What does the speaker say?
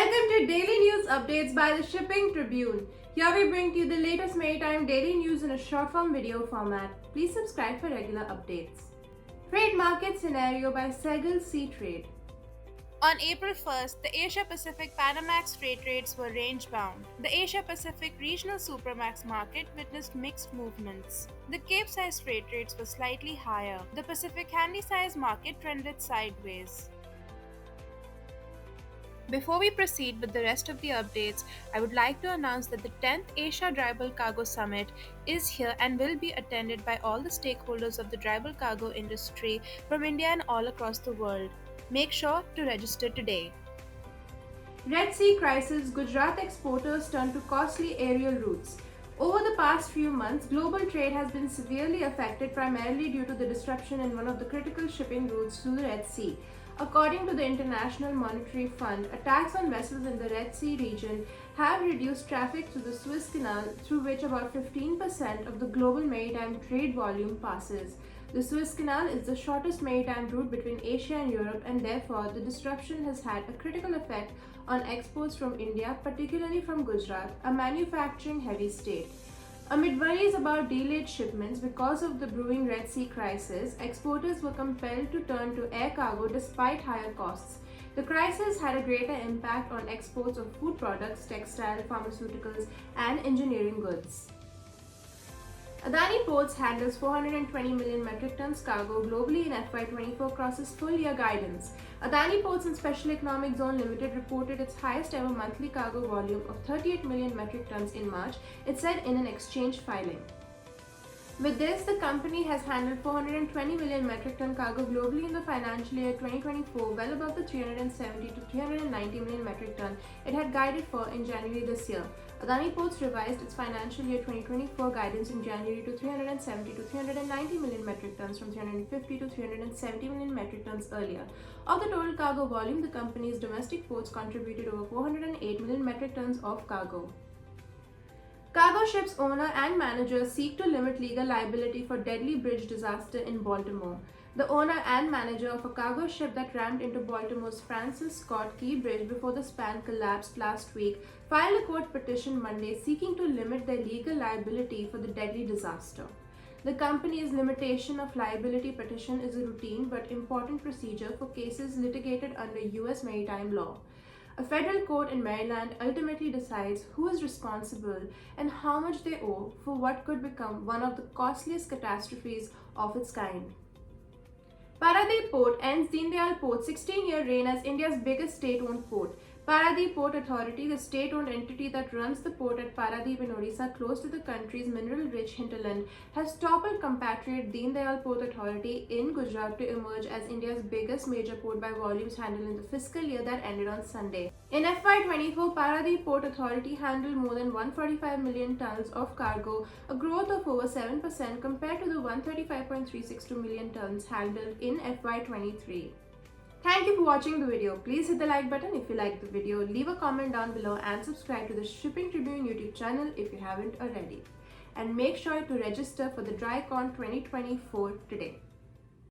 Welcome to Daily News Updates by the Shipping Tribune. Here we bring to you the latest maritime daily news in a short-form video format. Please subscribe for regular updates. Freight Market Scenario by Saigal SeaTrade. On April 1st, the Asia-Pacific Panamax freight rates were range-bound. The Asia-Pacific Regional Supramax market witnessed mixed movements. The Cape-size freight rates were slightly higher. The Pacific Handysize market trended sideways. Before we proceed with the rest of the updates, I would like to announce that the 10th Asia Drybulk Cargo Summit is here and will be attended by all the stakeholders of the drybulk cargo industry from India and all across the world. Make sure to register today. Red Sea crisis, Gujarat exporters turn to costly aerial routes. Over the past few months, global trade has been severely affected primarily due to the disruption in one of the critical shipping routes through the Red Sea. According to the International Monetary Fund, attacks on vessels in the Red Sea region have reduced traffic through the Suez Canal, through which about 15% of the global maritime trade volume passes. The Suez Canal is the shortest maritime route between Asia and Europe, and therefore the disruption has had a critical effect on exports from India, particularly from Gujarat, a manufacturing-heavy state. Amid worries about delayed shipments because of the brewing Red Sea crisis, exporters were compelled to turn to air cargo despite higher costs. The crisis had a greater impact on exports of food products, textile, pharmaceuticals, and engineering goods. Adani Ports handles 420 million metric tons cargo globally in FY24, crosses full-year guidance. Adani Ports and Special Economic Zone Limited reported its highest ever monthly cargo volume of 38 million metric tons in March, it said in an exchange filing. With this, the company has handled 420 million metric ton cargo globally in the financial year 2024, well above the 370 to 390 million metric ton it had guided for in January this year. Adani Ports revised its financial year 2024 guidance in January to 370 to 390 million metric tons from 350 to 370 million metric tons earlier. Of the total cargo volume, the company's domestic ports contributed over 408 million metric tons of cargo. Cargo ships owner and manager seek to limit legal liability for deadly bridge disaster in Baltimore. The owner and manager of a cargo ship that rammed into Baltimore's Francis Scott Key Bridge before the span collapsed last week filed a court petition Monday seeking to limit their legal liability for the deadly disaster. The company's limitation of liability petition is a routine but important procedure for cases litigated under U.S. maritime law. A federal court in Maryland ultimately decides who is responsible and how much they owe for what could become one of the costliest catastrophes of its kind. Paradip Port ends Dindigul Port's 16-year reign as India's biggest state-owned port. Paradip Port Authority, the state-owned entity that runs the port at Paradip in Odisha, close to the country's mineral-rich hinterland, has toppled compatriot Dindigul Port Authority in Gujarat to emerge as India's biggest major port by volumes handled in the fiscal year that ended on Sunday. In FY24, Paradip Port Authority handled more than 145 million tons of cargo, a growth of over 7% compared to the 135.362 million tons handled in FY23. Thank you for watching the video. Please hit the like button if you liked the video, leave a comment down below and subscribe to the Shipping Tribune YouTube channel if you haven't already. And make sure to register for the DryCon 2024 today.